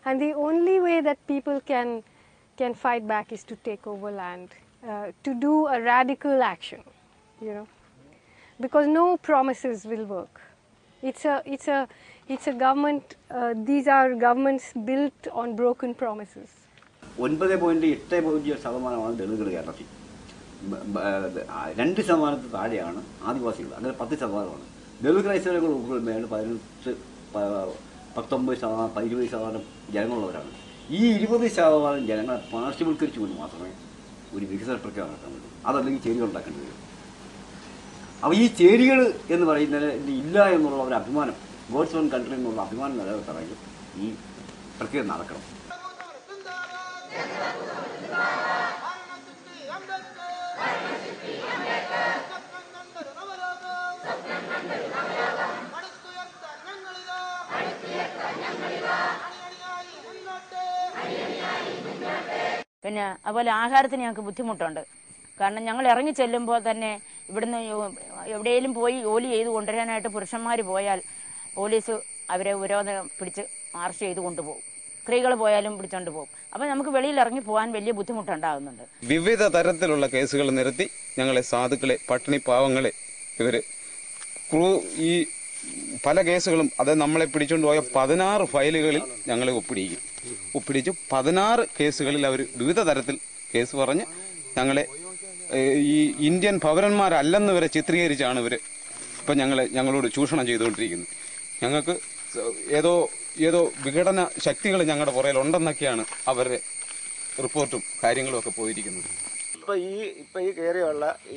And the only way that people can fight back is to take over land, to do a radical action, because no promises will work. It's a government, these are governments built on broken promises. 9.8% ദളിതർ കേരളത്തിൽ, 2% താഴെയാണ് ആദിവാസികൾ, അങ്ങനെ 10%. ദളിത് ക്രൈസ്തവர்கள் മേലെ 19-20% ജനങ്ങളുള്ളവരാണ്. ഈ 20% ജനങ്ങളെ പാർശ്വവൽക്കരിച്ചുകൊണ്ട് മാത്രമേ ഒരു വികസന പ്രക്രിയ നടത്താൻ പറ്റൂ. അതല്ലെങ്കിൽ ചേരികൾ ഉണ്ടാക്കേണ്ടി വരും. അപ്പോൾ ഈ ചേരികൾ എന്ന് പറയുന്നത് ഇല്ല എന്നുള്ള ഒരു അഭിമാനം, ഗോഡ്സ് ഓൺ കൺട്രി എന്നുള്ള അഭിമാനം നിലനിർത്തണമെങ്കിൽ ഈ പ്രക്രിയ നടക്കണം. പിന്നെ അതുപോലെ ആഹാരത്തിന് ഞങ്ങൾക്ക് ബുദ്ധിമുട്ടുണ്ട്. കാരണം ഞങ്ങൾ ഇറങ്ങി ചെല്ലുമ്പോൾ തന്നെ ഇവിടുന്ന് എവിടെയെങ്കിലും പോയി ജോലി ചെയ്ത് കൊണ്ടുവരാനായിട്ട് പുരുഷന്മാർ പോയാൽ പോലീസ് അവരെ ഉപരോധം പിടിച്ച് അറസ്റ്റ് ചെയ്ത് കൊണ്ടുപോകും. സ്ത്രീകൾ പോയാലും പിടിച്ചോണ്ട് പോകും. അപ്പം നമുക്ക് വെളിയിൽ ഇറങ്ങി പോകാൻ വലിയ ബുദ്ധിമുട്ടുണ്ടാകുന്നുണ്ട്. വിവിധ തരത്തിലുള്ള കേസുകൾ നിരത്തി ഞങ്ങളെ സാധുക്കളെ, പട്ടിണി പാവങ്ങളെ ഇവർ ഈ പല കേസുകളും അത് നമ്മളെ പിടിച്ചുകൊണ്ട് പോയ 16 ഫയലുകളിൽ ഞങ്ങളെ ഒപ്പിടിച്ചു 16 കേസുകളിൽ അവർ വിവിധ തരത്തിൽ കേസ് പറഞ്ഞ് ഞങ്ങളെ ഈ ഇന്ത്യൻ പൗരന്മാരല്ലെന്ന് വരെ ചിത്രീകരിച്ചാണ് ഇവർ ഇപ്പം ഞങ്ങളോട് ചൂഷണം ചെയ്തുകൊണ്ടിരിക്കുന്നത്. ഞങ്ങൾക്ക് ഏതോ വിഘടന ശക്തികൾ ഞങ്ങളുടെ പുറയിലുണ്ടെന്നൊക്കെയാണ് അവരുടെ റിപ്പോർട്ടും കാര്യങ്ങളും ഒക്കെ പോയിരിക്കുന്നത്. ഇപ്പൊ ഈ കയറിയുള്ള ഈ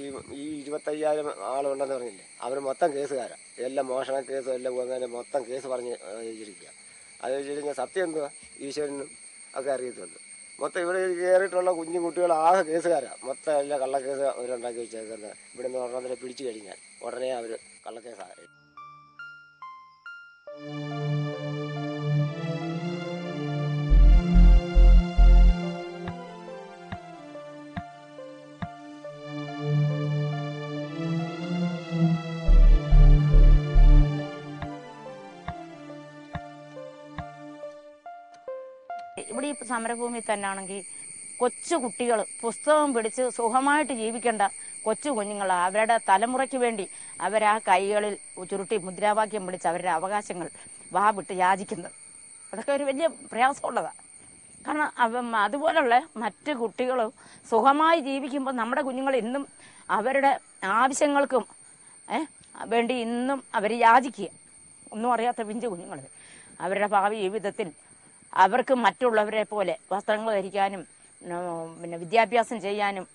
25,000 ആളുണ്ടെന്ന് പറഞ്ഞില്ലേ, അവർ മൊത്തം കേസുകാരാണ്. എല്ലാം മോഷണ കേസും എല്ലാം അങ്ങനെ മൊത്തം കേസ് പറഞ്ഞ് വെച്ചിരിക്കുക. അത് വെച്ചിട്ട് സത്യം എന്തുവാ ഈശ്വരനും ഒക്കെ അറിയത്തുള്ളൂ. മൊത്തം ഇവിടെ കയറിയിട്ടുള്ള കുഞ്ഞു കുട്ടികൾ ആകെ കേസുകാരാണ്. മൊത്തം എല്ലാം കള്ളക്കേസ് അവരുണ്ടാക്കി വെച്ചേക്കുന്നത്. ഇവിടെ നിന്ന് ഒരെണ്ണത്തിനെ പിടിച്ചു കഴിഞ്ഞാൽ ഉടനെ അവർ കള്ളക്കേസാണ്. ഇവിടെ ഈ സമരഭൂമി തന്നെയാണെങ്കിൽ കൊച്ചു കുട്ടികൾ പുസ്തകം പിടിച്ച് സുഖമായിട്ട് ജീവിക്കേണ്ട കൊച്ചു കുഞ്ഞുങ്ങൾ അവരുടെ തലമുറയ്ക്ക് വേണ്ടി അവരാ കൈകളിൽ ചുരുട്ടി മുദ്രാവാക്യം വിളിച്ച് അവരുടെ അവകാശങ്ങൾ വിട്ട് യാചിക്കുന്നത്. അതൊക്കെ ഒരു വലിയ പ്രയാസമുള്ളതാണ്. കാരണം അതുപോലുള്ള മറ്റ് കുട്ടികൾ സുഖമായി ജീവിക്കുമ്പോൾ നമ്മുടെ കുഞ്ഞുങ്ങൾ ഇന്നും അവരുടെ ആവശ്യങ്ങൾക്കും വേണ്ടി ഇന്നും അവർ യാചിക്കുക. ഒന്നും അറിയാത്ത പിഞ്ചു കുഞ്ഞുങ്ങൾ അവരുടെ ഭാവി ജീവിതത്തിൽ അവർക്ക് മറ്റുള്ളവരെ പോലെ വസ്ത്രങ്ങൾ ധരിക്കാനും പിന്നെ വിദ്യാഭ്യാസം ചെയ്യാനും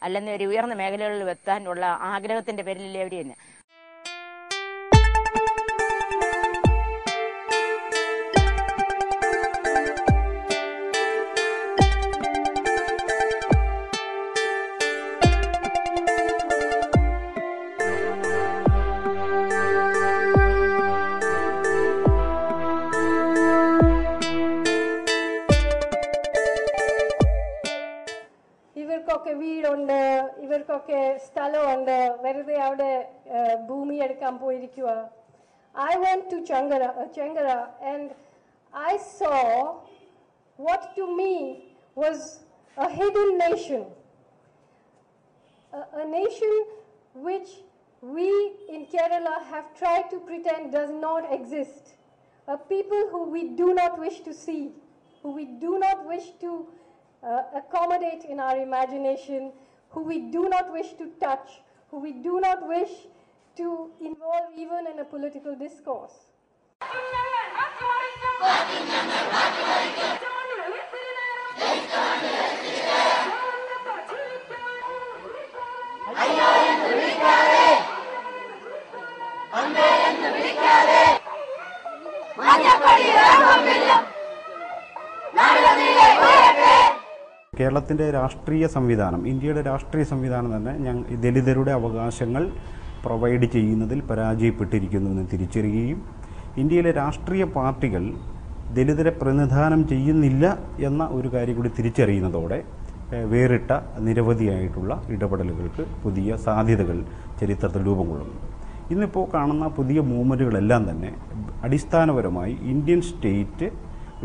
അല്ലെങ്കിൽ ഒരു ഉയർന്ന മേഖലകളിൽ എത്താനുള്ള ആഗ്രഹത്തിന്റെ പേരിലല്ലേ അവർ തന്നെ. ഇവർക്കൊക്കെ വീടുണ്ട്, ഇവർക്കൊക്കെ സ്ഥലമുണ്ട്, വെറുതെ അവിടെ ഭൂമി എടുക്കാൻ പോയിരിക്കുക. I went to Changara and I saw what to me was a hidden nation, a nation which we in Kerala have tried to pretend does not exist, a people who we do not wish to see, who we do not wish to accommodate in our imagination, who we do not wish to touch, who we do not wish to involve even in a political discourse. കേരളത്തിൻ്റെ രാഷ്ട്രീയ സംവിധാനം, ഇന്ത്യയുടെ രാഷ്ട്രീയ സംവിധാനം തന്നെ ദലിതരുടെ അവകാശങ്ങൾ provide ചെയ്യുന്നതിൽ പരാജയപ്പെട്ടിരിക്കുന്നുവെന്ന് തിരിച്ചറിയുകയും ഇന്ത്യയിലെ രാഷ്ട്രീയ പാർട്ടികൾ ദലിതരെ പ്രതിനിധാനം ചെയ്യുന്നില്ല എന്ന ഒരു കാര്യം കൂടി തിരിച്ചറിയുന്നതോടെ വേറിട്ട നിരവധിയായിട്ടുള്ള ഇടപെടലുകൾക്ക് പുതിയ സാധ്യതകൾ ചരിത്രത്തിൽ രൂപം കൊള്ളുന്നു. ഇന്നിപ്പോൾ കാണുന്ന പുതിയ മൂവ്മെൻറ്റുകളെല്ലാം തന്നെ അടിസ്ഥാനപരമായി ഇന്ത്യൻ സ്റ്റേറ്റ്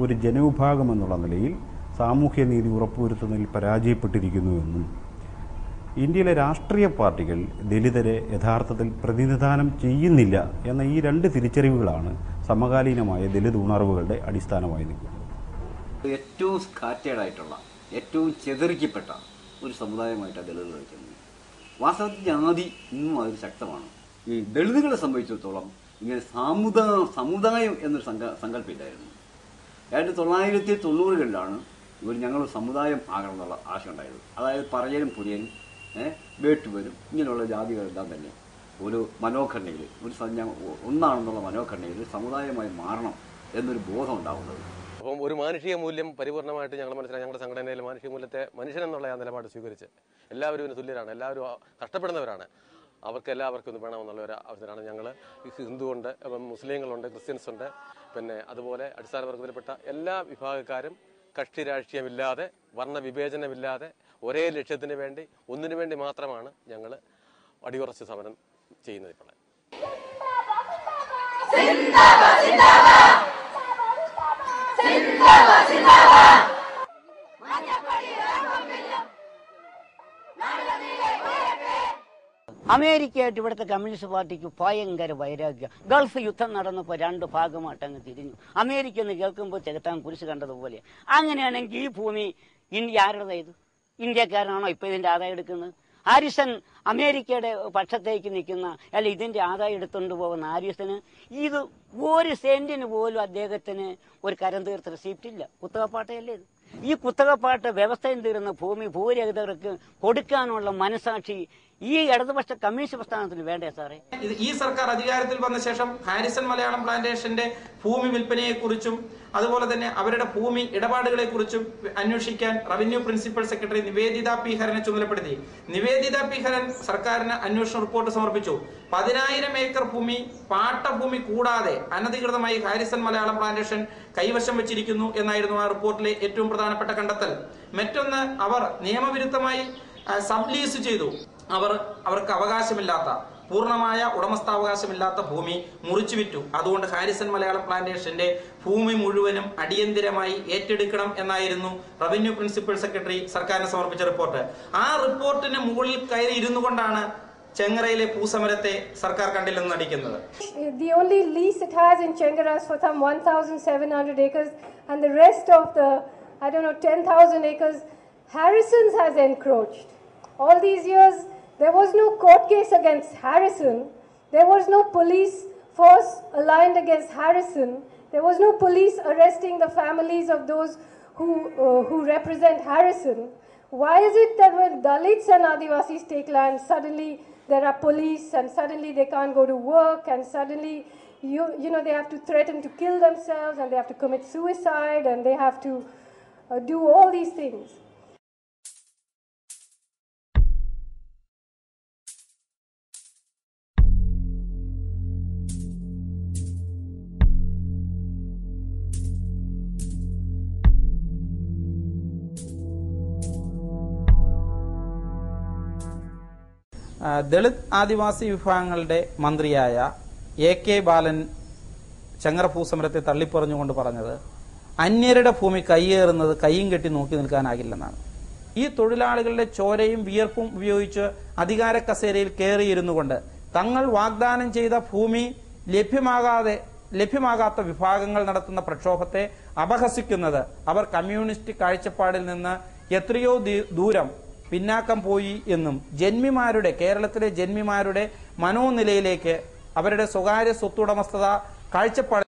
ഒരു ജനവിഭാഗം എന്നുള്ള നിലയിൽ സാമൂഹ്യനീതി ഉറപ്പുവരുത്തുന്നതിൽ പരാജയപ്പെട്ടിരിക്കുന്നുവെന്നും ഇന്ത്യയിലെ രാഷ്ട്രീയ പാർട്ടികൾ ദലിതരെ യഥാർത്ഥത്തിൽ പ്രതിനിധാനം ചെയ്യുന്നില്ല എന്ന ഈ രണ്ട് തിരിച്ചറിവുകളാണ് സമകാലീനമായ ദലിത് ഉണർവുകളുടെ അടിസ്ഥാനമായി നിൽക്കുന്നത്. ഏറ്റവും സ്കാറ്റേഡായിട്ടുള്ള, ഏറ്റവും ചെതറിക്കപ്പെട്ട ഒരു സമുദായമായിട്ടാണ് ദളിതുകൾ വയ്ക്കുന്നത്. വാസ്തവത്തിൽ ജാതി ഇന്നും അതിൽ ശക്തമാണ്. ഈ ദളിതുകളെ സംബന്ധിച്ചിടത്തോളം ഇങ്ങനെ സമുദായം എന്നൊരു സങ്കല്പമില്ലായിരുന്നു. 1990-കളിലാണ് ഇവർ ഞങ്ങൾ സമുദായം ആകണമെന്നുള്ള ആശയം ഉണ്ടായത്. അതായത് പറയലും പുതിയനും വേട്ടുവരും ഇങ്ങനെയുള്ള ജാതികളെല്ലാം തന്നെ ഒരു മനോഘടനയിൽ ഒന്നാണെന്നുള്ള മനോഘടനയിൽ സമുദായമായി മാറണം എന്നൊരു ബോധം ഉണ്ടാവുന്നത്. അപ്പം ഒരു മാനുഷിക മൂല്യം പരിപൂർണമായിട്ട് ഞങ്ങൾ മനസ്സിലാക്കി ഞങ്ങളുടെ സംഘടനയിൽ മാനുഷിക മൂല്യത്തെ മനുഷ്യനെന്നുള്ള ആ നിലപാട് സ്വീകരിച്ച് എല്ലാവരും ഇതിന് തുല്യരാണ്, എല്ലാവരും കഷ്ടപ്പെടുന്നവരാണ്, അവർക്ക് എല്ലാവർക്കും ഇത് വേണമെന്നുള്ള ഒരു അവസരമാണ്. ഞങ്ങൾ ഹിന്ദുവുണ്ട്, മുസ്ലിങ്ങളുണ്ട്, ക്രിസ്ത്യൻസ് ഉണ്ട്, പിന്നെ അതുപോലെ അടിസ്ഥാനവർഗത്തിൽപ്പെട്ട എല്ലാ വിഭാഗക്കാരും കക്ഷി രാഷ്ട്രീയമില്ലാതെ വർണ്ണവിവേചനമില്ലാതെ ഒരേ ലക്ഷ്യത്തിന് വേണ്ടി ഒന്നിനു വേണ്ടി മാത്രമാണ് ഞങ്ങൾ അടിയുറച്ച് സമരം ചെയ്യുന്നത്. ഇപ്പോൾ അമേരിക്കയായിട്ട് ഇവിടുത്തെ കമ്മ്യൂണിസ്റ്റ് പാർട്ടിക്ക് ഭയങ്കര വൈരാഗ്യം. ഗൾഫ് യുദ്ധം നടന്നപ്പോൾ രണ്ട് ഭാഗമായിട്ട് അങ്ങ് തിരിഞ്ഞു. അമേരിക്ക എന്ന് കേൾക്കുമ്പോൾ ചെകുത്താൻ കുരിശ് കണ്ടതുപോലെ. അങ്ങനെയാണെങ്കിൽ ഈ ഭൂമി ഇന്ത്യ ആരുടേത്? ഇന്ത്യക്കാരനാണോ ഇപ്പൊ ഇതിന്റെ ആദായം എടുക്കുന്നത്? ഹാരിസൺ അമേരിക്കയുടെ പക്ഷത്തേക്ക് നിൽക്കുന്ന അല്ല ഇതിന്റെ ആദായം എടുത്തുകൊണ്ട് പോകുന്ന ഹാരിസന് ഇത് ഒരു സെന്റിന് പോലും അദ്ദേഹത്തിന് ഒരു കരം തീർത്ത റെസിപ്റ്റ് ഇല്ല. കുത്തകപ്പാട്ടയല്ലേ ഇത്? ഈ കുത്തകപ്പാട്ട് വ്യവസ്ഥയും തീരുന്ന ഭൂമി ഭൂരഹിതർക്ക് കൊടുക്കാനുള്ള മനസാക്ഷി ഈ ഇടതുപക്ഷ കമ്മ്യൂണിസ്റ്റ് പ്രസ്ഥാനത്തിന് വേണ്ടേ സാറേ? ഈ സർക്കാർ അധികാരത്തിൽ വന്ന ശേഷം ഹാരിസൺ മലയാളം പ്ലാന്റേഷന്റെ ഭൂമി വിൽപ്പനയെക്കുറിച്ചും അതുപോലെ തന്നെ അവരുടെ ഭൂമി ഇടപാടുകളെക്കുറിച്ചും അന്വേഷിക്കാൻ revenue principal secretary Niveditha P ഹരനെ ചുമതലപ്പെടുത്തി. നിവേദിത പി ഹരൻ സർക്കാരിന് അന്വേഷണ റിപ്പോർട്ട് സമർപ്പിച്ചു. 10,000 ഏക്കർ ഭൂമി പാട്ടഭൂമി കൂടാതെ അനധികൃതമായി ഹാരിസൺ മലയാളം പ്ലാന്റേഷൻ കൈവശം വെച്ചിരിക്കുന്നു എന്നായിരുന്നു ആ റിപ്പോർട്ടിലെ ഏറ്റവും പ്രധാനപ്പെട്ട കണ്ടെത്തൽ. മറ്റൊന്ന്, അവർ നിയമവിരുദ്ധമായി സബ്ലീസ് ചെയ്തു. അവർക്ക് അവകാശമില്ലാത്ത പൂർണ്ണമായ ഉടമസ്ഥാവകാശമില്ലാത്ത ഭൂമി മുറിച്ചു വിറ്റു. അതുകൊണ്ട് ഹാരിസൺ മലയാളം പ്ലാന്റേഷന്റെ ഭൂമി മുഴുവനും അടിയന്തിരമായി ഏറ്റെടുക്കണം എന്നായിരുന്നു റവന്യൂ പ്രിൻസിപ്പൽ സെക്രട്ടറി സർക്കാരിന് സമർപ്പിച്ച റിപ്പോർട്ട്. ആ റിപ്പോർട്ടിന് മുകളിൽ കയറി ഇരുന്നു കൊണ്ടാണ് ചെങ്ങറയിലെ ഭൂസമരത്തെ സർക്കാർ കണ്ടില്ലെന്ന് നടിക്കുന്നത്. The only lease it has in Chengara is for some 1,700 acres and the rest of the 10,000 acres Harrison's has encroached. All these years there was no court case against Harrison. There was no police force aligned against Harrison. There was no police arresting the families of those who represent Harrison. Why is it that when Dalits and Adivasis take land, suddenly there are police and suddenly they can't go to work and suddenly they have to threaten to kill themselves and they have to commit suicide and they have to do all these things? Dalit ആദിവാസി വിഭാഗങ്ങളുടെ മന്ത്രിയായ AK ബാലൻ ചെങ്ങറ ഭൂസമരത്തെ തള്ളിപ്പറഞ്ഞുകൊണ്ട് പറഞ്ഞത് അന്യരുടെ ഭൂമി കയ്യേറുന്നത് കയ്യും കെട്ടി നോക്കി നിൽക്കാനാകില്ലെന്നാണ്. ഈ തൊഴിലാളികളുടെ ചോരയും വിയർപ്പും ഉപയോഗിച്ച് അധികാര കസേരയിൽ കയറിയിരുന്നു കൊണ്ട് തങ്ങൾ വാഗ്ദാനം ചെയ്ത ഭൂമി ലഭ്യമാകാത്ത വിഭാഗങ്ങൾ നടത്തുന്ന പ്രക്ഷോഭത്തെ അപഹസിക്കുന്നത് അവർ കമ്മ്യൂണിസ്റ്റ് കാഴ്ചപ്പാടിൽ നിന്ന് എത്രയോ ദൂരം പിന്നാക്കം പോയി എന്നും കേരളത്തിലെ ജന്മിമാരുടെ മനോനിലയിലേക്ക് അവരുടെ സ്വകാര്യ സ്വത്തുടമസ്ഥത കാഴ്ചപ്പാട്